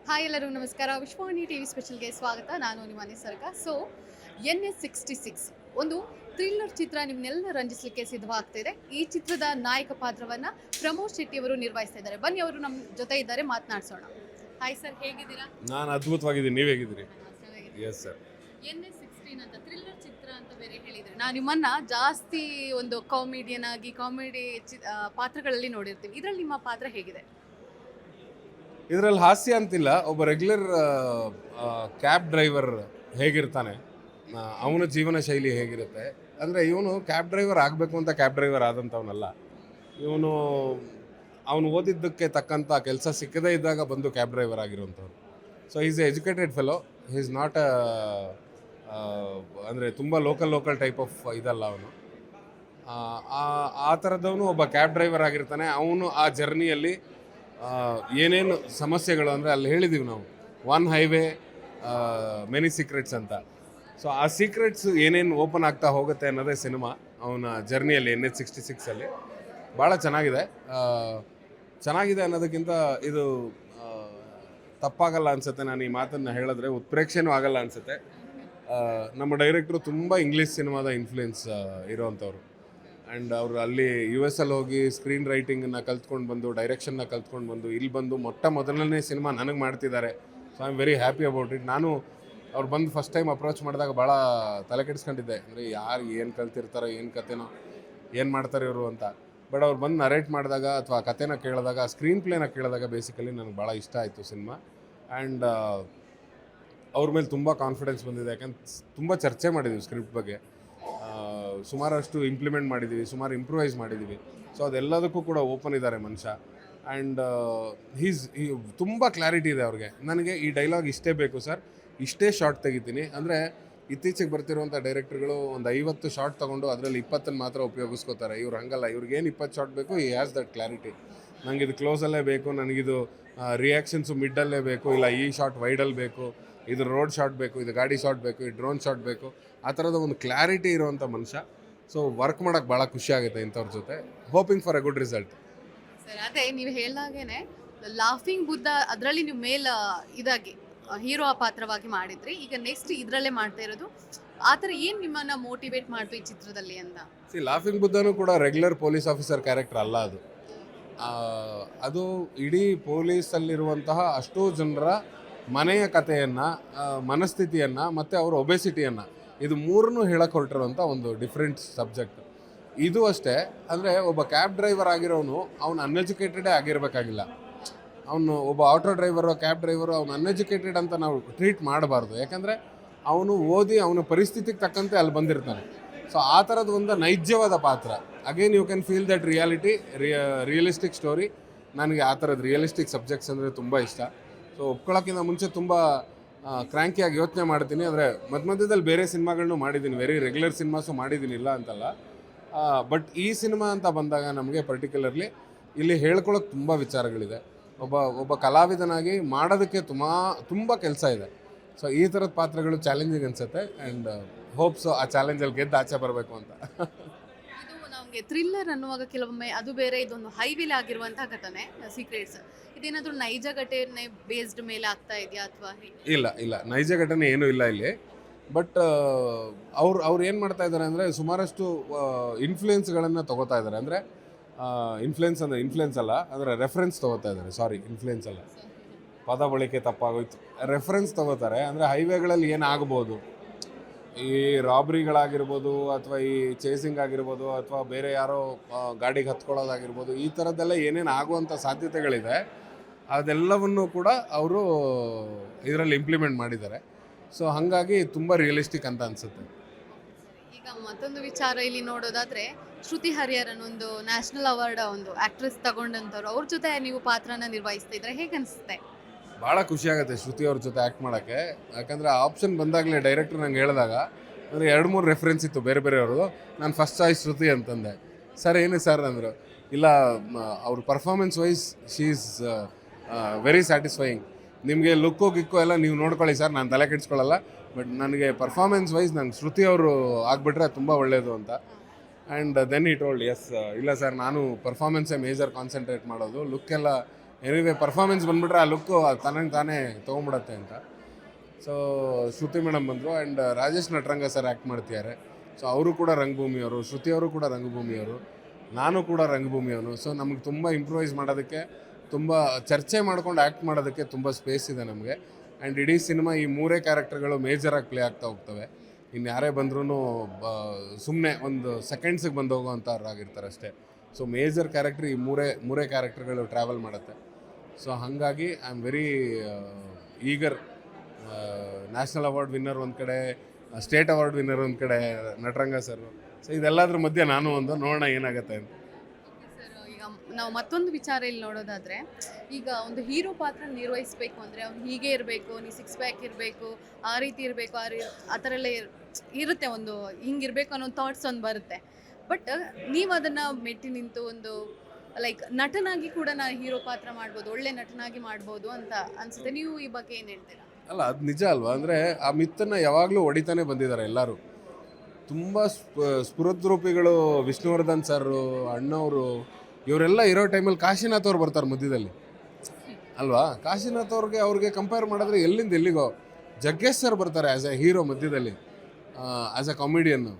Hi ಎಲ್ಲರೂ ನಮಸ್ಕಾರ. Vishwavani TV ಸ್ಪೆಷಲ್ಗೆ ಸ್ವಾಗತ. ನಾನು ನಿಮ್ಮ ನಿಸರ್ಗ. NS66 ಒಂದು ಥ್ರಿಲ್ಲರ್ ಚಿತ್ರ ನಿಮ್ಮನ್ನೆಲ್ಲ ರಂಜಿಸಲಿಕ್ಕೆ ಸಿದ್ಧವಾಗ್ತಾ ಇದೆ. ಈ ಚಿತ್ರದ ನಾಯಕ ಪಾತ್ರವನ್ನ ಪ್ರಮೋದ್ ಶೆಟ್ಟಿ ಅವರು ನಿರ್ವಹಿಸ್ತಾ ಇದ್ದಾರೆ. ಬನ್ನಿ, ಅವರು ನಮ್ಮ ಜೊತೆ ಇದ್ದಾರೆ, ಮಾತನಾಡ್ಸೋಣ. ಹಾಯ್ ಸರ್, ಹೇಗಿದ್ದೀರಾ? ನಾನು ಅದ್ಭುತವಾಗಿದ್ದೀನಿ. ನೀವು ಹೇಗಿದ್ದೀರಿ? Yes sir. NS16 ಅಂತ ಥ್ರಿಲ್ಲರ್ ಚಿತ್ರ ಅಂತ ಬೇರೆ ಹೇಳಿದ್ರೆ, ನಾನು ನಿಮ್ಮನ್ನ ಜಾಸ್ತಿ ಒಂದು ಕಾಮಿಡಿಯನ್ ಆಗಿ ಕಾಮಿಡಿ ಪಾತ್ರಗಳಲ್ಲಿ ನೋಡಿರ್ತೀವಿ. ಇದರಲ್ಲಿ ನಿಮ್ಮ ಪಾತ್ರ ಹೇಗಿದೆ? ಇದರಲ್ಲಿ ಹಾಸ್ಯ ಅಂತಿಲ್ಲ. ಒಬ್ಬ ರೆಗ್ಯುಲರ್ ಕ್ಯಾಬ್ ಡ್ರೈವರ್ ಹೇಗಿರ್ತಾನೆ, ಅವನ ಜೀವನ ಶೈಲಿ ಹೇಗಿರುತ್ತೆ ಅಂದರೆ, ಇವನು ಕ್ಯಾಬ್ ಡ್ರೈವರ್ ಆಗಬೇಕು ಅಂತ ಕ್ಯಾಬ್ ಡ್ರೈವರ್ ಆದಂಥವನಲ್ಲ. ಇವನು ಅವನು ಓದಿದ್ದಕ್ಕೆ ತಕ್ಕಂಥ ಕೆಲಸ ಸಿಕ್ಕದೇ ಇದ್ದಾಗ ಬಂದು ಕ್ಯಾಬ್ ಡ್ರೈವರ್ ಆಗಿರುವಂಥವ್ರು. So is a educated fellow. Is not ಅಂದರೆ ತುಂಬ ಲೋಕಲ್ ಟೈಪ್ ಆಫ್ ಇದಲ್ಲ ಅವನು. ಆ ಥರದವನು ಒಬ್ಬ ಕ್ಯಾಬ್ ಡ್ರೈವರ್ ಆಗಿರ್ತಾನೆ. ಅವನು ಆ ಜರ್ನಿಯಲ್ಲಿ ಏನೇನು ಸಮಸ್ಯೆಗಳು ಅಂದರೆ, ಅಲ್ಲಿ ಹೇಳಿದ್ದೀವಿ ನಾವು, ಒನ್ ಹೈವೇ ಮೆನಿ ಸೀಕ್ರೆಟ್ಸ್ ಅಂತ. ಸೊ ಆ ಸೀಕ್ರೆಟ್ಸ್ ಏನೇನು ಓಪನ್ ಆಗ್ತಾ ಹೋಗುತ್ತೆ ಅನ್ನೋದೇ ಸಿನಿಮಾ. ಅವನ ಜರ್ನಿಯಲ್ಲಿ NS66 ಭಾಳ ಚೆನ್ನಾಗಿದೆ ಅನ್ನೋದಕ್ಕಿಂತ ಇದು ತಪ್ಪಾಗಲ್ಲ ಅನಿಸುತ್ತೆ. ನಾನು ಈ ಮಾತನ್ನು ಹೇಳಿದ್ರೆ ಉತ್ಪ್ರೇಕ್ಷೆನೂ ಆಗಲ್ಲ ಅನಿಸುತ್ತೆ. ನಮ್ಮ ಡೈರೆಕ್ಟ್ರು ತುಂಬ ಇಂಗ್ಲೀಷ್ ಸಿನಿಮಾದ ಇನ್ಫ್ಲೂಯೆನ್ಸ್ ಇರೋವಂಥವ್ರು. ಆ್ಯಂಡ್ ಅವರು ಅಲ್ಲಿ US ಅಲ್ಲಿ ಹೋಗಿ ಸ್ಕ್ರೀನ್ ರೈಟಿಂಗನ್ನು ಕಲ್ತ್ಕೊಂಡು ಬಂದು, ಡೈರೆಕ್ಷನ್ನ ಕಲ್ತ್ಕೊಂಡು ಬಂದು, ಇಲ್ಲಿ ಬಂದು ಮೊದಲನೇ ಸಿನಿಮಾ ನನಗೆ ಮಾಡ್ತಿದ್ದಾರೆ. So I am very happy about it. ನಾನು ಅವ್ರು ಬಂದು ಫಸ್ಟ್ ಟೈಮ್ ಅಪ್ರೋಚ್ ಮಾಡಿದಾಗ ಭಾಳ ತಲೆ ಕೆಡಿಸ್ಕೊಂಡಿದ್ದೆ. ಅಂದರೆ ಯಾರು ಏನು ಕಲ್ತಿರ್ತಾರೋ, ಏನು ಕತೆನೋ, ಏನು ಮಾಡ್ತಾರೆ ಇವರು ಅಂತ. ಬಟ್ ಅವ್ರು ಬಂದು ನರೇಟ್ ಮಾಡಿದಾಗ ಅಥವಾ ಕತೆನ ಕೇಳಿದಾಗ, ಸ್ಕ್ರೀನ್ ಪ್ಲೇನ ಕೇಳಿದಾಗ ಬೇಸಿಕಲಿ ನನಗೆ ಭಾಳ ಇಷ್ಟ ಆಯಿತು ಸಿನಿಮಾ. ಆ್ಯಂಡ್ ಅವ್ರ ಮೇಲೆ ತುಂಬ ಕಾನ್ಫಿಡೆನ್ಸ್ ಬಂದಿದೆ. ಯಾಕಂದ್ರೆ ತುಂಬ ಚರ್ಚೆ ಮಾಡಿದ್ದೀವಿ ಸ್ಕ್ರಿಪ್ಟ್ ಬಗ್ಗೆ, ಸುಮಾರಷ್ಟು ಇಂಪ್ಲಿಮೆಂಟ್ ಮಾಡಿದ್ದೀವಿ, ಸುಮಾರು ಇಂಪ್ರೂವೈಸ್ ಮಾಡಿದ್ದೀವಿ. ಸೊ ಅದೆಲ್ಲದಕ್ಕೂ ಕೂಡ ಓಪನ್ ಇದ್ದಾರೆ ಮನುಷ್ಯ. ಆ್ಯಂಡ್ ತುಂಬ ಕ್ಲಾರಿಟಿ ಇದೆ ಅವ್ರಿಗೆ. ನನಗೆ ಈ ಡೈಲಾಗ್ ಇಷ್ಟೇ ಬೇಕು ಸರ್, ಇಷ್ಟೇ ಶಾರ್ಟ್ ತೆಗಿತೀನಿ ಅಂದರೆ, ಇತ್ತೀಚೆಗೆ ಬರ್ತಿರುವಂಥ ಡೈರೆಕ್ಟರ್ಗಳು ಒಂದು 50 ಶಾರ್ಟ್ ತೊಗೊಂಡು ಅದರಲ್ಲಿ 20 ಮಾತ್ರ ಉಪಯೋಗಿಸ್ಕೋತಾರೆ. ಇವ್ರು ಹಂಗಲ್ಲ. ಇವ್ರಿಗೇನು 20 ಶಾರ್ಟ್ ಬೇಕು, ಈ ಹ್ಯಾಸ್ ದಟ್ ಕ್ಲಾರಿಟಿ. ನನಗಿದು ಕ್ಲೋಸಲ್ಲೇ ಬೇಕು, ನನಗಿದು ರಿಯಾಕ್ಷನ್ಸು ಮಿಡ್ಡಲ್ಲೇ ಬೇಕು, ಇಲ್ಲ ಈ ಶಾರ್ಟ್ ವೈಡಲ್ಲಿ ಬೇಕು, ಇದು ರೋಡ್ ಶಾಟ್ ಬೇಕು, ಇದು ಗಾಡಿ ಶಾಟ್ ಬೇಕು, ಇದು ಡ್ರೋನ್ ಶಾಟ್ ಬೇಕು. ಆ ಥರದ ಒಂದು ಕ್ಲಾರಿಟಿ ಇರುವಂಥ ಮನುಷ್ಯ. ಸೊ ವರ್ಕ್ ಮಾಡೋಕ್ಕೆ ಭಾಳ ಖುಷಿ ಆಗುತ್ತೆ ಇಂಥವ್ರ ಜೊತೆ. Hoping for A good result. Sir, ಅದೇ ನೀವು ಹೇಳ್ದಾಗೇನೆ ಲಾಫಿಂಗ್ ಬುದ್ಧ ಅದರಲ್ಲಿ ನೀವು ಇದಾಗಿ ಹೀರೋ ಪಾತ್ರವಾಗಿ ಮಾಡಿದ್ರಿ. ಈಗ ನೆಕ್ಸ್ಟ್ ಇದರಲ್ಲೇ ಮಾಡ್ತಾ ಇರೋದು. ಆ ಥರ ಏನು ನಿಮ್ಮನ್ನ ಮೋಟಿವೇಟ್ ಮಾಡ್ತು ಈ ಚಿತ್ರದಲ್ಲಿ ಅಂತ? ಲಾಫಿಂಗ್ ಬುದ್ಧನೂ ಕೂಡ ರೆಗ್ಯುಲರ್ ಪೊಲೀಸ್ ಆಫೀಸರ್ ಕ್ಯಾರೆಕ್ಟರ್ ಅಲ್ಲ ಅದು. ಅದು ಇಡೀ ಪೊಲೀಸಲ್ಲಿರುವಂತಹ ಅಷ್ಟೋ ಜನರ ಮನೆಯ ಕಥೆಯನ್ನು, ಮನಸ್ಥಿತಿಯನ್ನು ಮತ್ತು ಅವರ ಒಬೆಸಿಟಿಯನ್ನು, ಇದು ಮೂರನ್ನೂ ಹೇಳಕ್ಕೆ ಹೊರಟಿರುವಂಥ ಒಂದು ಡಿಫ್ರೆಂಟ್ ಸಬ್ಜೆಕ್ಟ್. ಇದು ಅಷ್ಟೇ. ಅಂದರೆ ಒಬ್ಬ ಕ್ಯಾಬ್ ಡ್ರೈವರ್ ಆಗಿರೋನು ಅವನು ಅನ್ಎಜುಕೇಟೆಡೇ ಆಗಿರಬೇಕಾಗಿಲ್ಲ. ಅವನು ಒಬ್ಬ ಆಟೋ ಡ್ರೈವರು, ಕ್ಯಾಬ್ ಡ್ರೈವರು, ಅವನು ಅನ್ಎಜುಕೇಟೆಡ್ ಅಂತ ನಾವು ಟ್ರೀಟ್ ಮಾಡಬಾರ್ದು. ಯಾಕಂದರೆ ಅವನು ಓದಿ ಅವನ ಪರಿಸ್ಥಿತಿಗೆ ತಕ್ಕಂತೆ ಅಲ್ಲಿ ಬಂದಿರ್ತಾನೆ. ಸೊ ಆ ಥರದ ಒಂದು ನೈಜವಾದ ಪಾತ್ರ. Again you can feel that realistic story. ನನಗೆ ಆ ಥರದ ರಿಯಲಿಸ್ಟಿಕ್ ಸಬ್ಜೆಕ್ಟ್ಸ್ ಅಂದರೆ ತುಂಬ ಇಷ್ಟ. ಸೊ ಒಪ್ಕೊಳ್ಳೋಕ್ಕಿಂತ ಮುಂಚೆ ತುಂಬ ಕ್ರ್ಯಾಂಕಿಯಾಗಿ ಯೋಚನೆ ಮಾಡ್ತೀನಿ. ಅಂದರೆ ಮಧ್ಯದಲ್ಲಿ ಬೇರೆ ಸಿನಿಮಾಗಳನ್ನೂ ಮಾಡಿದ್ದೀನಿ, ವೆರಿ ರೆಗ್ಯುಲರ್ ಸಿನಿಮಾಸು ಮಾಡಿದ್ದೀನಿ, ಇಲ್ಲ ಅಂತಲ್ಲ. ಬಟ್ ಈ ಸಿನಿಮಾ ಅಂತ ಬಂದಾಗ ನಮಗೆ ಪರ್ಟಿಕ್ಯುಲರ್ಲಿ ಇಲ್ಲಿ ಹೇಳ್ಕೊಳ್ಳೋಕೆ ತುಂಬ ವಿಚಾರಗಳಿದೆ. ಒಬ್ಬ ಕಲಾವಿದನಾಗಿ ಮಾಡೋದಕ್ಕೆ ತುಂಬ ಕೆಲಸ ಇದೆ. ಸೊ ಈ ಥರದ ಪಾತ್ರಗಳು ಚಾಲೆಂಜಿಂಗ್ ಅನಿಸುತ್ತೆ. ಆ್ಯಂಡ್ ಹೋಪ್ಸು ಆ ಚಾಲೆಂಜಲ್ಲಿ ಗೆದ್ದು ಆಚೆ ಬರಬೇಕು ಅಂತ. ಇದು ನಮಗೆ ಥ್ರಿಲ್ಲರ್ ಅನ್ನುವಾಗ ಕೆಲವೊಮ್ಮೆ ಅದು ಬೇರೆ, ಇದೊಂದು ಹೈವೇಲಿ ಆಗಿರುವಂತಹ ಘಟನೆ ಸೀಕ್ರೆಟ್ಸ್. ಇದೇನಾದರೂ ನೈಜ ಘಟನೆ ಬೇಸ್ಡ್ ಮೇಲೆ ಆಗ್ತಾ ಇದೆಯಾ ಅಥವಾ? ಇಲ್ಲ, ನೈಜ ಘಟನೆ ಏನೂ ಇಲ್ಲ ಇಲ್ಲಿ. ಬಟ್ ಅವ್ರು ಏನು ಮಾಡ್ತಾ ಇದ್ದಾರೆ ಅಂದರೆ, ಸುಮಾರಷ್ಟು ಇನ್ಫ್ಲೂಯೆನ್ಸ್ಗಳನ್ನು ತೊಗೋತಾ ಇದ್ದಾರೆ. ಅಂದರೆ ಇನ್ಫ್ಲುಯೆನ್ಸ್ ಅಲ್ಲ, ಅಂದರೆ ರೆಫರೆನ್ಸ್ ತೊಗೋತಾ ಇದ್ದಾರೆ. ಸಾರಿ, ಇನ್ಫ್ಲುಯೆನ್ಸ್ ಅಲ್ಲ, ಪದ ಬಳಕೆ ತಪ್ಪಾಗೋಯ್ತು. ರೆಫರೆನ್ಸ್ ತೊಗೋತಾರೆ. ಅಂದರೆ ಹೈವೇಗಳಲ್ಲಿ ಏನಾಗ್ಬೋದು, ಈ ರಾಬ್ರಿಗಳಾಗಿರ್ಬೋದು, ಅಥವಾ ಈ ಚೇಸಿಂಗ್ ಆಗಿರ್ಬೋದು, ಅಥವಾ ಬೇರೆ ಯಾರೋ ಗಾಡಿಗೆ ಹತ್ಕೊಳ್ಳೋದಾಗಿರ್ಬೋದು, ಈ ಥರದ್ದೆಲ್ಲ ಏನೇನು ಆಗುವಂಥ ಸಾಧ್ಯತೆಗಳಿದೆ ಅದೆಲ್ಲವನ್ನು ಕೂಡ ಅವರು ಇದರಲ್ಲಿ ಇಂಪ್ಲಿಮೆಂಟ್ ಮಾಡಿದ್ದಾರೆ. ಸೊ ಹಾಗಾಗಿ ತುಂಬ ರಿಯಲಿಸ್ಟಿಕ್ ಅಂತ ಅನಿಸುತ್ತೆ. ಈಗ ಮತ್ತೊಂದು ವಿಚಾರ ಇಲ್ಲಿ ನೋಡೋದಾದ್ರೆ, ಶ್ರುತಿ ಹರಿಹರನ್ ಒಂದು ನ್ಯಾಷನಲ್ ಅವಾರ್ಡ್ ಒಂದು ಆಕ್ಟ್ರೆಸ್ ತಗೊಂಡಂಥವ್ರು, ಅವ್ರ ಜೊತೆ ನೀವು ಪಾತ್ರನ ನಿರ್ವಹಿಸ್ತಾ ಇದ್ರೆ ಹೇಗೆ ಅನಿಸುತ್ತೆ? ಭಾಳ ಖುಷಿಯಾಗುತ್ತೆ ಶ್ರುತಿ ಅವ್ರ ಜೊತೆ ಆ್ಯಕ್ಟ್ ಮಾಡೋಕ್ಕೆ. ಯಾಕಂದರೆ ಆ ಆಪ್ಷನ್ ಬಂದಾಗಲೇ ಡೈರೆಕ್ಟ್ರ್ ನಂಗೆ ಹೇಳಿದಾಗ, ಅಂದರೆ 2-3 ರೆಫರೆನ್ಸ್ ಇತ್ತು ಬೇರೆಯವ್ರದ್ದು. ನಾನು ಫಸ್ಟ್ ಚಾಯ್ಸ್ ಶ್ರುತಿ ಅಂತಂದೆ. ಸರ್ ಏನು ಸರ್ ಅಂದರು. ಇಲ್ಲ, ಅವ್ರ performance wise she is very satisfying. ನಿಮಗೆ ಲುಕ್ಕು ಗಿಕ್ಕು ಎಲ್ಲ ನೀವು ನೋಡ್ಕೊಳ್ಳಿ ಸರ್, ನಾನು ತಲೆ ಕೆಡಿಸ್ಕೊಳ್ಳಲ್ಲ. ಬಟ್ ನನಗೆ ಪರ್ಫಾರ್ಮೆನ್ಸ್ ವೈಸ್ ನಂಗೆ ಶ್ರುತಿ ಅವರು ಆಗಿಬಿಟ್ರೆ ತುಂಬ ಒಳ್ಳೆಯದು ಅಂತ. And then he told yes, ಇಲ್ಲ ಸರ್, ನಾನು ಪರ್ಫಾರ್ಮೆನ್ಸೇ ಮೇಜರ್ ಕಾನ್ಸಂಟ್ರೇಟ್ ಮಾಡೋದು, ಲುಕ್ಕೆಲ್ಲ ಎನಿವೆ ಪರ್ಫಾರ್ಮೆನ್ಸ್ ಬಂದುಬಿಟ್ರೆ ಆ ಲುಕ್ಕು ತನಗೆ ತಾನೇ ತೊಗೊಂಬಿಡತ್ತೆ ಅಂತ. ಸೊ ಶ್ರುತಿ ಮೇಡಮ್ ಬಂದರು and Rajesh Nataranga sir act ಮಾಡ್ತಿದ್ದಾರೆ. ಸೊ ಅವರು ಕೂಡ ರಂಗಭೂಮಿಯವರು, ಶ್ರುತಿಯವರು ಕೂಡ ರಂಗಭೂಮಿಯವರು, ನಾನು ಕೂಡ ರಂಗಭೂಮಿಯವನು. ಸೊ ನಮಗೆ ತುಂಬ ಇಂಪ್ರೂವೈಸ್ ಮಾಡೋದಕ್ಕೆ, ತುಂಬ ಚರ್ಚೆ ಮಾಡ್ಕೊಂಡು ಆ್ಯಕ್ಟ್ ಮಾಡೋದಕ್ಕೆ ತುಂಬ ಸ್ಪೇಸ್ ಇದೆ ನಮಗೆ. ಆ್ಯಂಡ್ ಇಡೀ ಸಿನಿಮಾ ಈ ಮೂರೇ ಕ್ಯಾರೆಕ್ಟರ್ಗಳು ಮೇಜರಾಗಿ ಪ್ಲೇ ಆಗ್ತಾ ಹೋಗ್ತವೆ. ಇನ್ನು ಯಾರೇ ಬಂದ್ರೂ ಸುಮ್ಮನೆ ಒಂದು ಸೆಕೆಂಡ್ಸಿಗೆ ಬಂದು ಹೋಗೋವಂಥವ್ರಾಗಿರ್ತಾರೆ ಅಷ್ಟೇ. ಸೊ ಮೇಜರ್ ಕ್ಯಾರೆಕ್ಟರ್ ಈ ಮೂರೇ ಕ್ಯಾರೆಕ್ಟರ್ಗಳು ಟ್ರಾವೆಲ್ ಮಾಡುತ್ತೆ. ಸೊ ಹಾಗಾಗಿ I am very eager. National award winner ಒಂದು ಕಡೆ, ಸ್ಟೇಟ್ ಅವಾರ್ಡ್ ವಿನ್ನರ್ ಒಂದು ಕಡೆ ನಟರಂಗ ಸರ್. ಸೊ ಇದೆಲ್ಲದ್ರ ಮಧ್ಯೆ ನಾನು ನೋಡೋಣ ಏನಾಗುತ್ತೆ ಅಂತ. ಸರ್, ಈಗ ನಾವು ಮತ್ತೊಂದು ವಿಚಾರ ಇಲ್ಲಿ ನೋಡೋದಾದ್ರೆ, ಈಗ ಒಂದು ಹೀರೋ ಪಾತ್ರ ನಿರ್ವಹಿಸಬೇಕು ಅಂದರೆ ಅವ್ನು ಹೀಗೆ ಇರಬೇಕು, ನೀ ಸಿಕ್ಸ್ ಪ್ಯಾಕ್ ಇರಬೇಕು, ಆ ರೀತಿ ಇರಬೇಕು, ಆ ಥರ ಎಲ್ಲ ಇರುತ್ತೆ. ಒಂದು ಹಿಂಗಿರ್ಬೇಕು ಅನ್ನೋ ಥಾಟ್ಸ್ ಒಂದು ಬರುತ್ತೆ. ಬಟ್ ನೀವು ಅದನ್ನು ಮೆಟ್ಟಿ ನಿಂತು ಒಂದು ಲೈಕ್ ನಟನಾಗಿ ಕೂಡ ನಾನು ಹೀರೋ ಪಾತ್ರ ಮಾಡ್ಬೋದು, ಒಳ್ಳೆ ನಟನಾಗಿ ಮಾಡ್ಬೋದು ಅಂತ ಅನ್ಸುತ್ತೆ. ನೀವು ಈ ಬಗ್ಗೆ ಏನು ಹೇಳ್ತೀರಾ? ಅಲ್ಲ, ಅದು ನಿಜ ಅಲ್ವಾ? ಅಂದರೆ ಆ ಮಿತ್ತನ್ನು ಯಾವಾಗಲೂ ಹೊಡಿತಾನೆ ಬಂದಿದ್ದಾರೆ ಎಲ್ಲರೂ. ತುಂಬ ಸ್ಫುರದ್ರೂಪಿಗಳು ವಿಷ್ಣುವರ್ಧನ್ ಸರ್, ಅಣ್ಣವರು, ಇವರೆಲ್ಲ ಇರೋ ಟೈಮಲ್ಲಿ ಕಾಶಿನಾಥ್ ಅವ್ರು ಬರ್ತಾರೆ ಮಧ್ಯದಲ್ಲಿ ಅಲ್ವಾ? ಕಾಶಿನಾಥ್ ಅವ್ರಿಗೆ ಕಂಪೇರ್ ಮಾಡಿದ್ರೆ ಎಲ್ಲಿಂದ ಎಲ್ಲಿಗೋ. ಜಗ್ಗೇಶ್ ಸರ್ ಬರ್ತಾರೆ ಆ್ಯಸ್ ಎ ಹೀರೋ ಮಧ್ಯದಲ್ಲಿ, ಆ್ಯಸ್ ಎ ಕಾಮಿಡಿಯನ್ನು.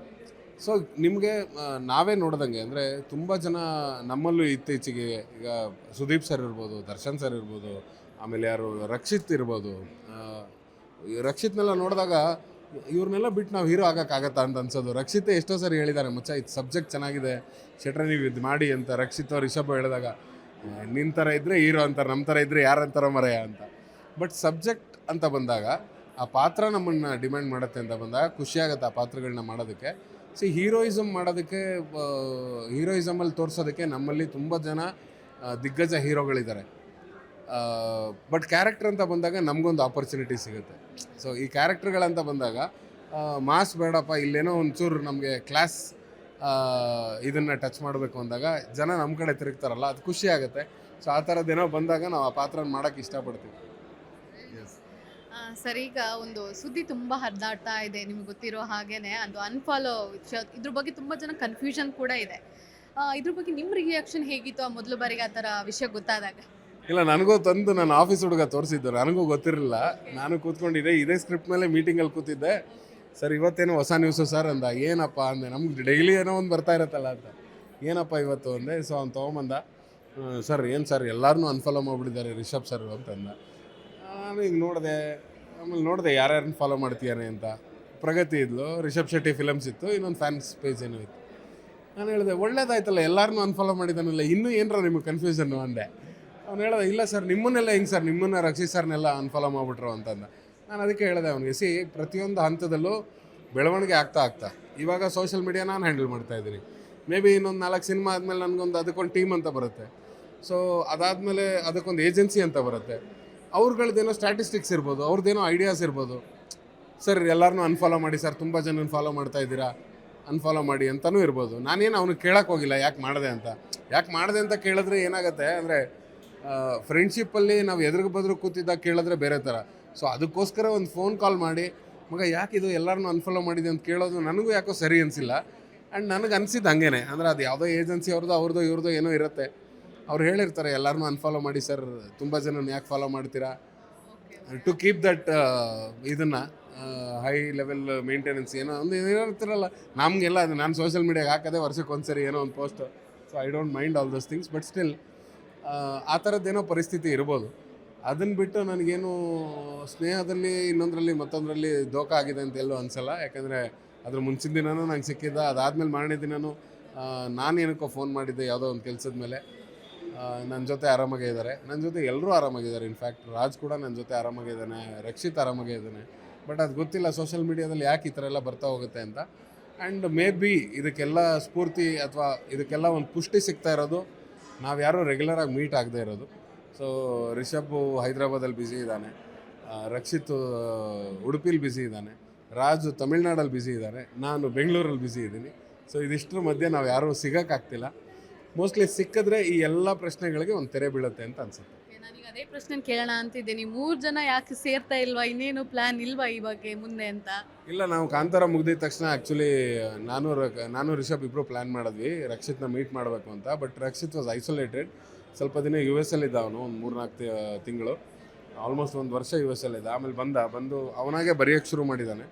ಸೊ ನಿಮಗೆ ನಾವೇ ನೋಡ್ದಂಗೆ ಅಂದರೆ ತುಂಬ ಜನ ನಮ್ಮಲ್ಲೂ ಇತ್ತೀಚೆಗೆ, ಈಗ ಸುದೀಪ್ ಸರ್ ಇರ್ಬೋದು, ದರ್ಶನ್ ಸರ್ ಇರ್ಬೋದು, ಆಮೇಲೆ ಯಾರು ರಕ್ಷಿತ್ ಇರ್ಬೋದು. ರಕ್ಷಿತ್ನೆಲ್ಲ ನೋಡಿದಾಗ ಇವ್ರನ್ನೆಲ್ಲ ಬಿಟ್ಟು ನಾವು ಹೀರೋ ಆಗೋಕ್ಕಾಗತ್ತಾ ಅಂತ ಅನ್ಸೋದು. ರಕ್ಷಿತ್ ಎಷ್ಟೋ ಸರಿ ಹೇಳಿದ್ದಾರೆ, ಮಚ್ಚ ಇದು ಸಬ್ಜೆಕ್ಟ್ ಚೆನ್ನಾಗಿದೆ, ಶೆಟ್ರೆ ನೀವು ಇದು ಮಾಡಿ ಅಂತ. ರಕ್ಷಿತ್ ಅವ್ರು ರಿಷಬ್ ಹೇಳಿದಾಗ, ನಿನ್ನ ಥರ ಇದ್ದರೆ ಹೀರೋ ಅಂತಾರೆ, ನಮ್ಮ ಥರ ಇದ್ದರೆ ಯಾರಂತಾರ ಮರೆಯ ಅಂತ. ಬಟ್ ಸಬ್ಜೆಕ್ಟ್ ಅಂತ ಬಂದಾಗ, ಆ ಪಾತ್ರ ನಮ್ಮನ್ನು ಡಿಮ್ಯಾಂಡ್ ಮಾಡುತ್ತೆ ಅಂತ ಬಂದಾಗ ಖುಷಿಯಾಗುತ್ತೆ ಆ ಪಾತ್ರಗಳನ್ನ ಮಾಡೋದಕ್ಕೆ. ಹೀರೋಯಿಸಮ್ ಮಾಡೋದಕ್ಕೆ, ಹೀರೋಯಿಸಮಲ್ಲಿ ತೋರಿಸೋದಕ್ಕೆ ನಮ್ಮಲ್ಲಿ ತುಂಬ ಜನ ದಿಗ್ಗಜ ಹೀರೋಗಳಿದ್ದಾರೆ. ಬಟ್ ಕ್ಯಾರೆಕ್ಟರ್ ಅಂತ ಬಂದಾಗ ನಮಗೊಂದು ಆಪರ್ಚುನಿಟಿ ಸಿಗುತ್ತೆ. ಸೊ ಈ ಕ್ಯಾರೆಕ್ಟರ್ಗಳಂತ ಬಂದಾಗ ಮಾಸ್ ಬೇಡಪ್ಪ, ಇಲ್ಲೇನೋ ಒಂಚೂರು ನಮಗೆ ಕ್ಲಾಸ್ ಇದನ್ನು ಟಚ್ ಮಾಡಬೇಕು ಅಂದಾಗ ಜನ ನಮ್ಮ ಕಡೆ ತಿರುಗ್ತಾರಲ್ಲ, ಅದು ಖುಷಿ ಆಗುತ್ತೆ. ಸೊ ಆ ಥರದ್ದೇನೋ ಬಂದಾಗ ನಾವು ಆ ಪಾತ್ರನ ಮಾಡೋಕ್ಕೆ ಇಷ್ಟಪಡ್ತೀವಿ. ಸರ್, ಈಗ ಒಂದು ಸುದ್ದಿ ತುಂಬ ಹರಿದಾಡ್ತಾ ಇದೆ, ನಿಮ್ಗೆ ಗೊತ್ತಿರೋ ಹಾಗೇನೆ. ಅದು ಅನ್ಫಾಲೋ, ಇದ್ರ ಬಗ್ಗೆ ತುಂಬ ಜನ ಕನ್ಫ್ಯೂಷನ್ ಕೂಡ ಇದೆ. ಇದ್ರ ಬಗ್ಗೆ ನಿಮ್ಮ ರಿಯಾಕ್ಷನ್ ಹೇಗಿತ್ತು ಆ ಮೊದಲು ಬಾರಿಗೆ ಆ ಥರ ವಿಷಯ ಗೊತ್ತಾದಾಗ? ಇಲ್ಲ, ನನಗೂ ತಂದು ನನ್ನ ಆಫೀಸ್ ಹುಡುಗ ತೋರಿಸಿದ್ದು, ನನಗೂ ಗೊತ್ತಿರಲಿಲ್ಲ. ನಾನು ಕೂತ್ಕೊಂಡಿದ್ದೆ, ಇದೇ ಸ್ಕ್ರಿಪ್ಟ್ ಮೇಲೆ ಮೀಟಿಂಗಲ್ಲಿ ಕೂತಿದ್ದೆ. ಸರ್ ಇವತ್ತೇನೋ ಹೊಸ ನ್ಯೂಸು ಸರ್ ಅಂದ. ಏನಪ್ಪ ಅಂದೆ, ನಮ್ಗೆ ಡೈಲಿ ಏನೋ ಒಂದು ಬರ್ತಾ ಇರತ್ತಲ್ಲ ಅಂತ. ಏನಪ್ಪ ಇವತ್ತು ಅಂದೆ. ಸೊ ಅವ್ನು ತೊಗೊಂಬಂದ. ಸರ್ ಏನು ಸರ್ ಎಲ್ಲರೂ ಅನ್ಫಾಲೋ ಮಾಡಿಬಿಟ್ಟಿದ್ದಾರೆ ರಿಷಬ್ ಸರ್ ಅಂತಂದ. ನಾನು ಈಗ ನೋಡಿದೆ ಯಾರ್ಯಾರನ್ನ ಫಾಲೋ ಮಾಡ್ತೀಯಾನೆ ಅಂತ. ಪ್ರಗತಿ ಇದ್ಲು, ರಿಷಬ್ ಶೆಟ್ಟಿ ಫಿಲಮ್ಸ್ ಇತ್ತು, ಇನ್ನೊಂದು ಫ್ಯಾನ್ಸ್ ಪೇಜ್ ಏನೋ ಇತ್ತು. ನಾನು ಹೇಳಿದೆ, ಒಳ್ಳೇದಾಯ್ತಲ್ಲ, ಎಲ್ಲರನ್ನೂ ಅನ್ಫಾಲೋ ಮಾಡಿದ್ದಾನಲ್ಲ, ಇನ್ನೂ ಏನರ ನಿಮಗೆ ಕನ್ಫ್ಯೂಷನ್ನು ಅಂದೆ. ಅವ್ನು ಹೇಳ್ದೆ, ಇಲ್ಲ ಸರ್ ನಿಮ್ಮನ್ನೆಲ್ಲ ಹೆಂಗೆ ಸರ್, ನಿಮ್ಮನ್ನು ರಕ್ಷಿತ್ ಸರ್ನೆಲ್ಲ ಅನ್ಫಾಲೋ ಮಾಡಿಬಿಟ್ರು ಅಂತಂದ. ನಾನು ಅದಕ್ಕೆ ಹೇಳಿದೆ ಅವನಿಗೆ, ಪ್ರತಿಯೊಂದು ಹಂತದಲ್ಲೂ ಬೆಳವಣಿಗೆ ಆಗ್ತಾ ಇವಾಗ ಸೋಷಿಯಲ್ ಮೀಡಿಯಾ ನಾನು ಹ್ಯಾಂಡಲ್ ಮಾಡ್ತಾಯಿದ್ದೀನಿ. ಮೇ ಬಿ ಇನ್ನೊಂದು 4 ಸಿನಿಮಾ ಆದಮೇಲೆ ನನಗೊಂದು ಅದಕ್ಕೊಂದು ಟೀಮ್ ಅಂತ ಬರುತ್ತೆ. ಸೊ ಅದಾದಮೇಲೆ ಅದಕ್ಕೊಂದು ಏಜೆನ್ಸಿ ಅಂತ ಬರುತ್ತೆ. ಅವ್ರಗಳದ್ದೇನೋ ಸ್ಟ್ಯಾಟಿಸ್ಟಿಕ್ಸ್ ಇರ್ಬೋದು, ಅವ್ರದ್ದೇನೋ ಐಡಿಯಾಸ್ ಇರ್ಬೋದು. ಸರ್ ಎಲ್ಲರನ್ನೂ ಅನ್ಫಾಲೋ ಮಾಡಿ ಸರ್, ತುಂಬ ಜನ ಫಾಲೋ ಮಾಡ್ತಾ ಇದ್ದೀರಾ, ಅನ್ಫಾಲೋ ಮಾಡಿ ಅಂತಲೂ ಇರ್ಬೋದು. ನಾನೇನು ಅವ್ನಿಗೆ ಕೇಳೋಕ್ಕೆ ಹೋಗಿಲ್ಲ ಯಾಕೆ ಮಾಡಿದೆ ಅಂತ ಕೇಳಿದ್ರೆ ಏನಾಗುತ್ತೆ ಅಂದರೆ, ಫ್ರೆಂಡ್ಶಿಪ್ಪಲ್ಲಿ ನಾವು ಎದುರು ಬದ್ರು ಕೂತಿದ್ದಾಗ ಕೇಳಿದ್ರೆ ಬೇರೆ ಥರ. ಸೊ ಅದಕ್ಕೋಸ್ಕರ ಒಂದು ಫೋನ್ ಕಾಲ್ ಮಾಡಿ, ಮಗ ಯಾಕಿದು ಎಲ್ಲರನ್ನೂ ಅನ್ಫಾಲೋ ಮಾಡಿದೆ ಅಂತ ಕೇಳೋದು ನನಗೂ ಯಾಕೋ ಸರಿ ಅನಿಸಿಲ್ಲ. ಆ್ಯಂಡ್ ನನಗೆ ಅನಿಸಿದ್ದು ಹಾಗೇನೆ. ಅಂದರೆ ಅದು ಯಾವುದೋ ಏಜೆನ್ಸಿ ಅವ್ರದ್ದು ಇವ್ರದ್ದು ಏನೋ ಇರುತ್ತೆ. ಅವ್ರು ಹೇಳಿರ್ತಾರೆ ಎಲ್ಲರನ್ನೂ ಅನ್ಫಾಲೋ ಮಾಡಿ ಸರ್, ತುಂಬ ಜನ ಯಾಕೆ ಫಾಲೋ ಮಾಡ್ತೀರಾ, ಟು ಕೀಪ್ ದಟ್ ಇದನ್ನು ಹೈ ಲೆವೆಲ್ ಮೇಂಟೆನೆನ್ಸ್ ಏನೋ ಒಂದು ಇರ್ತಿರಲ್ಲ ನಮಗೆಲ್ಲ. ಅದು ನಾನು ಸೋಷಿಯಲ್ ಮೀಡಿಯಾಗೆ ಹಾಕೋದೇ ವರ್ಷಕ್ಕೆ ಒಂದ್ಸರಿ ಏನೋ ಒಂದು post. So I don't mind all those things. But still ಆ ಥರದ್ದೇನೋ ಪರಿಸ್ಥಿತಿ ಇರ್ಬೋದು. ಅದನ್ನು ಬಿಟ್ಟು ನನಗೇನು ಸ್ನೇಹದಲ್ಲಿ ಇನ್ನೊಂದರಲ್ಲಿ ಮತ್ತೊಂದರಲ್ಲಿ ದೋಖ ಆಗಿದೆ ಅಂತ ಎಲ್ಲೂ ಅನಿಸಲ್ಲ. ಯಾಕಂದರೆ ಅದ್ರ ಮುಂಚಿನ ದಿನವೂ ನಂಗೆ ಸಿಕ್ಕಿದ್ದ, ಅದಾದಮೇಲೆ ಮಾರನೇ ದಿನವೂ ನಾನು ಏನಕ್ಕೋ ಫೋನ್ ಮಾಡಿದ್ದೆ ಯಾವುದೋ ಒಂದು ಕೆಲಸದ ಮೇಲೆ. ನನ್ನ ಜೊತೆ ಆರಾಮಾಗೇ ಇದ್ದಾರೆ, ನನ್ನ ಜೊತೆ ಎಲ್ಲರೂ ಆರಾಮಾಗಿದ್ದಾರೆ. ಇನ್ಫ್ಯಾಕ್ಟ್ ರಾಜ್ ಕೂಡ ನನ್ನ ಜೊತೆ ಆರಾಮಾಗಿದ್ದಾನೆ, ರಕ್ಷಿತ್ ಆರಾಮಾಗೇ ಇದ್ದಾನೆ. ಬಟ್ ಅದು ಗೊತ್ತಿಲ್ಲ ಸೋಷಿಯಲ್ ಮೀಡಿಯಾದಲ್ಲಿ ಯಾಕೆ ಈ ಥರ ಎಲ್ಲ ಬರ್ತಾ ಹೋಗುತ್ತೆ ಅಂತ. ಆ್ಯಂಡ್ ಮೇ ಬಿ ಇದಕ್ಕೆಲ್ಲ ಸ್ಫೂರ್ತಿ ಅಥವಾ ಇದಕ್ಕೆಲ್ಲ ಒಂದು ಪುಷ್ಟಿ ಸಿಗ್ತಾ ಇರೋದು ನಾವು ಯಾರೂ ರೆಗ್ಯುಲರಾಗಿ ಮೀಟ್ ಆಗದೆ ಇರೋದು. ಸೊ ರಿಷಬ್ ಹೈದ್ರಾಬಾದಲ್ಲಿ ಬ್ಯುಸಿ ಇದ್ದಾನೆ, ರಕ್ಷಿತ್ ಉಡುಪಿಲಿ ಬ್ಯುಸಿ ಇದ್ದಾನೆ, ರಾಜು ತಮಿಳ್ನಾಡಲ್ಲಿ ಬ್ಯುಸಿ ಇದ್ದಾನೆ, ನಾನು ಬೆಂಗಳೂರಲ್ಲಿ ಬ್ಯುಸಿ ಇದ್ದೀನಿ. ಸೊ ಇದಿಷ್ಟರ ಮಧ್ಯೆ ನಾವು ಯಾರೂ ಸಿಗೋಕ್ಕಾಗ್ತಿಲ್ಲ. ಮೋಸ್ಟ್ಲಿ ಸಿಕ್ಕಿದ್ರೆ ಈ ಎಲ್ಲ ಪ್ರಶ್ನೆಗಳಿಗೆ ಒಂದು ತೆರೆ ಬೀಳುತ್ತೆ ಅಂತ ಅನ್ಸುತ್ತೆ. ನಾನೀಗ ಅದೇ ಪ್ರಶ್ನೆ ಕೇಳೋಣ ಅಂತಿದ್ದೆ, ನೀವು 3 ಜನ ಯಾಕೆ ಸೇರ್ತಾ ಇಲ್ವಾ, ಇನ್ನೇನು ಪ್ಲಾನ್ ಇಲ್ವಾ ಈ ಬಗ್ಗೆ ಮುಂದೆ ಅಂತ? ಇಲ್ಲ, ನಾವು ಕಾಂತಾರ ಮುಗಿದ ತಕ್ಷಣ ಆ್ಯಕ್ಚುಲಿ ನಾನು ರಿಷಬ್ ಇಬ್ಬರು ಪ್ಲ್ಯಾನ್ ಮಾಡಿದ್ವಿ ರಕ್ಷಿತ್ನ ಮೀಟ್ ಮಾಡಬೇಕು ಅಂತ. ಬಟ್ ರಕ್ಷಿತ್ ವಾಸ್ ಐಸೋಲೇಟೆಡ್ ಸ್ವಲ್ಪ ದಿನ ಯು ಎಸ್ ಅಲ್ಲಿದ್ದ ಅವನು, ಒಂದು 3-4 ತಿಂಗಳು, ಆಲ್ಮೋಸ್ಟ್ 1 ವರ್ಷ ಯು ಎಸ್ ಅಲ್ಲಿದ್ದ. ಆಮೇಲೆ ಬಂದು ಅವನಾಗೆ ಬರೆಯೋಕ್ಕೆ ಶುರು ಮಾಡಿದ್ದಾನೆ.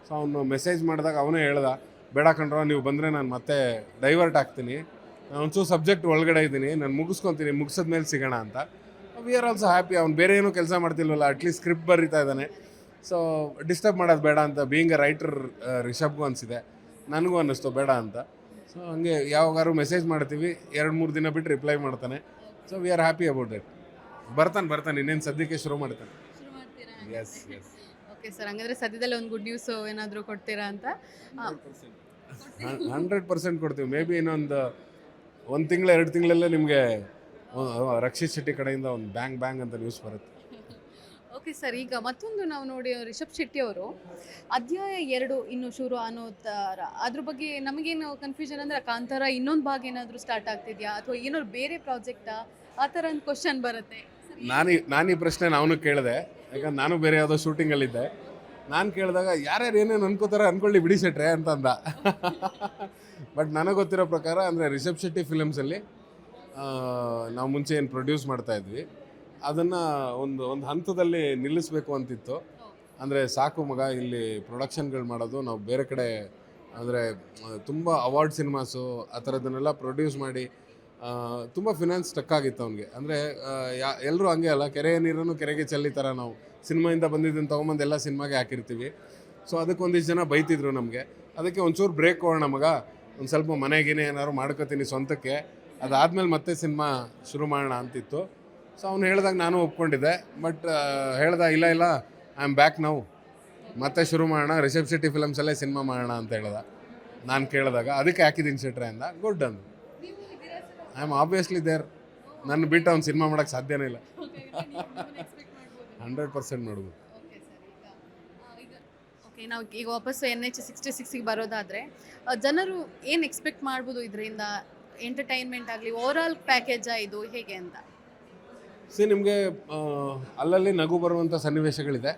ಸೊ ಅವನು ಮೆಸೇಜ್ ಮಾಡಿದಾಗ ಅವನೇ ಹೇಳ್ದ, ಬೇಡ ಕಣ್ರೋ ನೀವು ಬಂದರೆ ನಾನು ಮತ್ತೆ ಡೈವರ್ಟ್ ಆಗ್ತೀನಿ, ನಾನು ಒಂಚೂರು ಸಬ್ಜೆಕ್ಟ್ ಒಳಗಡೆ ಇದ್ದೀನಿ, ನಾನು ಮುಗಿಸ್ಕೊತೀನಿ, ಮುಗಿಸಿದ್ಮೇಲೆ ಸಿಗೋಣ ಅಂತ. We are also happy. ಅವ್ನು ಬೇರೆ ಏನೂ ಕೆಲಸ ಮಾಡ್ತಿಲ್ವಲ್ಲ, ಅಟ್ಲೀಸ್ಟ್ ಸ್ಕ್ರಿಪ್ಟ್ ಬರೀತಾ ಇದ್ದಾನೆ. ಸೊ ಡಿಸ್ಟರ್ಬ್ ಮಾಡೋದು ಬೇಡ ಅಂತ ಬೀಯಿಂಗ್ ಅ ರೈಟರ್ ರಿಷಬ್ಗೂ ಅನಿಸಿದೆ, ನನಗೂ ಅನ್ನಿಸ್ತು ಬೇಡ ಅಂತ. ಸೊ ಹಂಗೆ ಯಾವಾಗಾರು ಮೆಸೇಜ್ ಮಾಡ್ತೀವಿ, 2-3 ದಿನ ಬಿಟ್ಟು ರಿಪ್ಲೈ ಮಾಡ್ತಾನೆ. So we are happy about it. ಬರ್ತಾನೆ ಇನ್ನೇನು ಸದ್ಯಕ್ಕೆ ಶುರು ಮಾಡ್ತಾನೆ. S S. ಓಕೆ ಸರ್, ಹಂಗಂದ್ರೆ ಸದ್ಯದಲ್ಲೇ ಒಂದು ಗುಡ್ ನ್ಯೂಸ್ ಏನಾದರೂ ಕೊಡ್ತೀರಾ ಅಂತ? 100% ಕೊಡ್ತೀವಿ. ಮೇ ಬಿ ಇನ್ನೊಂದು 1 ತಿಂಗಳು 2 ತಿಂಗಳಲ್ಲೇ ನಿಮಗೆ ರಕ್ಷಿತ್ ಶೆಟ್ಟಿ ಕಡೆಯಿಂದ ಒಂದು ಬ್ಯಾಂಗ್ ಅಂತ ನ್ಯೂಸ್ ಬರುತ್ತೆ. ಓಕೆ ಸರ್, ಈಗ ಮತ್ತೊಂದು ನಾವು ನೋಡಿ ರಿಷಬ್ ಶೆಟ್ಟಿ ಅವರು ಅಧ್ಯಾಯ 2 ಇನ್ನು ಶುರು ಅನ್ನೋ ಥರ, ಅದ್ರ ಬಗ್ಗೆ ನಮಗೇನು ಕನ್ಫ್ಯೂಷನ್ ಅಂದರೆ ಕಾಂತಾರ ಇನ್ನೊಂದು ಭಾಗ ಏನಾದರೂ ಸ್ಟಾರ್ಟ್ ಆಗ್ತಿದೆಯಾ ಅಥವಾ ಏನಾದ್ರು ಬೇರೆ ಪ್ರಾಜೆಕ್ಟಾ, ಆ ಥರ ಒಂದು ಕ್ವಶನ್ ಬರುತ್ತೆ. ನಾನು ಈ ಪ್ರಶ್ನೆ ನಾನು ಕೇಳಿದೆ, ಯಾಕಂದ್ರೆ ನಾನು ಬೇರೆ ಯಾವುದೋ ಶೂಟಿಂಗಲ್ಲಿದ್ದೆ. ನಾನು ಕೇಳಿದಾಗ ಯಾರ್ಯಾರು ಏನೇನು ಅನ್ಕೋತಾರೆ ಅನ್ಕೊಳ್ಳಿ ಬಿಡಿ ಶೆಟ್ರೆ ಅಂತಂದ. ಬಟ್ ನನಗೆ ಗೊತ್ತಿರೋ ಪ್ರಕಾರ ಅಂದರೆ ರಿಷಬ್ ಶೆಟ್ಟಿ ಫಿಲಮ್ಸಲ್ಲಿ ನಾವು ಮುಂಚೆ ಏನು ಪ್ರೊಡ್ಯೂಸ್ ಮಾಡ್ತಾಯಿದ್ವಿ ಅದನ್ನು ಒಂದು ಹಂತದಲ್ಲಿ ನಿಲ್ಲಿಸಬೇಕು ಅಂತಿತ್ತು. ಅಂದರೆ ಸಾಕು ಮಗ, ಇಲ್ಲಿ ಪ್ರೊಡಕ್ಷನ್ಗಳು ಮಾಡೋದು ನಾವು ಬೇರೆ ಕಡೆ, ಅಂದರೆ ತುಂಬ ಅವಾರ್ಡ್ ಸಿನಿಮಾಸು ಆ ಥರದನ್ನೆಲ್ಲ ಪ್ರೊಡ್ಯೂಸ್ ಮಾಡಿ ತುಂಬ ಫಿನಾನ್ಸ್ ಸ್ಟಕ್ ಆಗಿತ್ತು ಅವನಿಗೆ. ಅಂದರೆ ಎಲ್ಲರೂ ಹಂಗೆ ಅಲ್ಲ, ಕೆರೆಯ ನೀರನ್ನು ಕೆರೆಗೆ ಚೆಲ್ಲಿತಾರ, ನಾವು ಸಿನಿಮಾಯಿಂದ ಬಂದಿದ್ದನ್ನು ತೊಗೊಂಬಂದು ಎಲ್ಲ ಸಿನಿಮಾಗೆ ಹಾಕಿರ್ತೀವಿ. ಸೊ ಅದಕ್ಕೆ ಒಂದಿಷ್ಟು ಜನ ಬೈತಿದ್ರು ನಮಗೆ. ಅದಕ್ಕೆ ಒಂಚೂರು ಬ್ರೇಕ್ ಕೊಡೋಣ ಮಗ, ಒಂದು ಸ್ವಲ್ಪ ಮನೆಗೇನೆ ಏನಾದ್ರು ಮಾಡ್ಕೋತೀನಿ ಸ್ವಂತಕ್ಕೆ, ಅದಾದಮೇಲೆ ಮತ್ತೆ ಸಿನಿಮಾ ಶುರು ಮಾಡೋಣ ಅಂತಿತ್ತು. ಸೊ ಅವ್ನು ಹೇಳಿದಾಗ ನಾನು ಒಪ್ಕೊಂಡಿದ್ದೆ. ಬಟ್ ಹೇಳ್ದ ಇಲ್ಲ ಐ ಆಮ್ ಬ್ಯಾಕ್ ನಾವು, ಮತ್ತೆ ಶುರು ಮಾಡೋಣ, ರಿಷಬ್ ಶೆಟ್ಟಿ ಫಿಲಮ್ಸಲ್ಲೇ ಸಿನಿಮಾ ಮಾಡೋಣ ಅಂತ ಹೇಳ್ದ. ನಾನು ಕೇಳಿದಾಗ ಅದಕ್ಕೆ ಹಾಕಿದ್ದೀನಿ ಶೆಟ್ರೆ ಅಂದ. ಗುಡ್ ಅಂದು. I am obviously there. ನನ್ನ ಬಿಟ್ಟು ಅವ್ನು ಸಿನಿಮಾ ಮಾಡೋಕ್ಕೆ ಸಾಧ್ಯನೇ ಇಲ್ಲ. 100% ಮಾಡ್ಬೋದು. ಓಕೆ, ನಾವು ಈಗ ವಾಪಸ್ NH-66 ಬರೋದಾದರೆ ಜನರು ಏನು ಎಕ್ಸ್ಪೆಕ್ಟ್ ಮಾಡ್ಬೋದು ಇದರಿಂದ? ಎಂಟರ್ಟೈನ್ಮೆಂಟ್ ಆಗಲಿ, ಓವರಾಲ್ ಪ್ಯಾಕೇಜಾ ಇದು ಹೇಗೆ ಅಂತ? ನಿಮಗೆ ಅಲ್ಲಲ್ಲಿ ನಗು ಬರುವಂಥ ಸನ್ನಿವೇಶಗಳಿದೆ,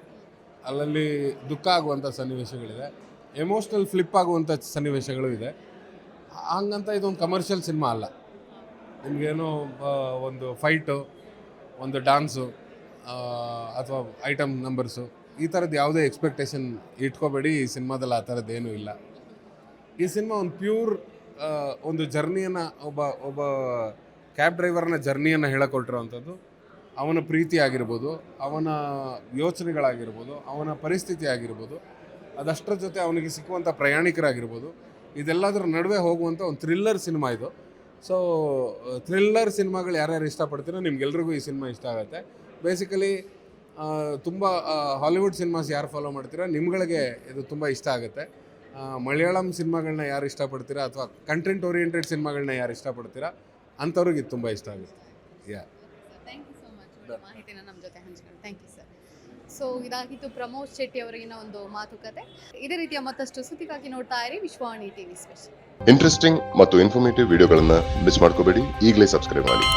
ಅಲ್ಲಲ್ಲಿ ದುಃಖ ಆಗುವಂಥ ಸನ್ನಿವೇಶಗಳಿದೆ, ಎಮೋಷ್ನಲ್ ಫ್ಲಿಪ್ ಆಗುವಂಥ ಸನ್ನಿವೇಶಗಳು ಇದೆ. ಹಂಗಂತ ಇದೊಂದು ಕಮರ್ಷಿಯಲ್ ಸಿನಿಮಾ ಅಲ್ಲ. ನಿಮಗೇನೋ ಒಂದು ಫೈಟು, ಒಂದು ಡಾನ್ಸು ಅಥವಾ ಐಟಮ್ ನಂಬರ್ಸು ಈ ಥರದ್ದು ಯಾವುದೇ ಎಕ್ಸ್ಪೆಕ್ಟೇಷನ್ ಇಟ್ಕೋಬೇಡಿ. ಈ ಸಿನಿಮಾದಲ್ಲಿ ಆ ಥರದ್ದು ಏನೂ ಇಲ್ಲ. ಈ ಸಿನಿಮಾ ಒಂದು ಪ್ಯೂರ್ ಒಂದು ಜರ್ನಿಯನ್ನು, ಒಬ್ಬ ಕ್ಯಾಬ್ ಡ್ರೈವರ್ನ ಜರ್ನಿಯನ್ನು ಹೇಳಕೊಟ್ಟಿರೋವಂಥದ್ದು. ಅವನ ಪ್ರೀತಿ ಆಗಿರ್ಬೋದು, ಅವನ ಯೋಚನೆಗಳಾಗಿರ್ಬೋದು, ಅವನ ಪರಿಸ್ಥಿತಿ ಆಗಿರ್ಬೋದು, ಅದಷ್ಟರ ಜೊತೆ ಅವನಿಗೆ ಸಿಕ್ಕುವಂಥ ಪ್ರಯಾಣಿಕರಾಗಿರ್ಬೋದು, ಇದೆಲ್ಲದರ ನಡುವೆ ಹೋಗುವಂಥ ಒಂದು ಥ್ರಿಲ್ಲರ್ ಸಿನಿಮಾ ಇದು. ಸೊ ಥ್ರಿಲ್ಲರ್ ಸಿನಿಮಾಗಳು ಯಾರ್ಯಾರು ಇಷ್ಟಪಡ್ತೀರೋ ನಿಮ್ಗೆಲ್ರಿಗೂ ಈ ಸಿನಿಮಾ ಇಷ್ಟ ಆಗುತ್ತೆ. ಬೇಸಿಕಲಿ ತುಂಬ ಹಾಲಿವುಡ್ ಸಿನಿಮಾಸ್ ಯಾರು ಫಾಲೋ ಮಾಡ್ತೀರೋ ನಿಮ್ಗಳಿಗೆ ಇದು ತುಂಬ ಇಷ್ಟ ಆಗುತ್ತೆ. ಮಲಯಾಳಂ ಸಿನಿಮಾಗಳನ್ನ ಯಾರು ಇಷ್ಟಪಡ್ತೀರಾ ಅಥವಾ ಕಂಟೆಂಟ್ ಓರಿಯೆಂಟೆಡ್ ಸಿನಿಮಾಗಳನ್ನ ಯಾರು ಇಷ್ಟಪಡ್ತೀರಾ ಅಂಥವ್ರಿಗೆ ಇದು ತುಂಬ ಇಷ್ಟ ಆಗುತ್ತೆ. ಥ್ಯಾಂಕ್ ಯು ಸೊ ಮಚ್ ಮಾಹಿತಿನ ನಮ್ಮ ಜೊತೆ ಹಂಚ್ಕೊಂಡು. Thank you sir. ಸೊ ಇದಾಗಿತ್ತು ಪ್ರಮೋದ್ ಶೆಟ್ಟಿ ಅವರಿಗಿನ ಒಂದು ಮಾತುಕತೆ. ಇದೇ ರೀತಿಯ ಮತ್ತಷ್ಟು ಸುದ್ದಿಗಾಗಿ ನೋಡ್ತಾ ಇರಿ ವಿಶ್ವವಾಣಿ TV ಸ್ಪೆಷಲ್. ಇಂಟ್ರೆಸ್ಟಿಂಗ್ ಮತ್ತು ಇನ್ಫಾರ್ಮೇಟಿವ್ ವಿಡಿಯೋಗಳನ್ನು ಮಿಸ್ ಮಾಡ್ಕೋಬೇಡಿ. ಈಗಲೇ ಸಬ್ಸ್ಕ್ರೈಬ್ ಮಾಡಿ.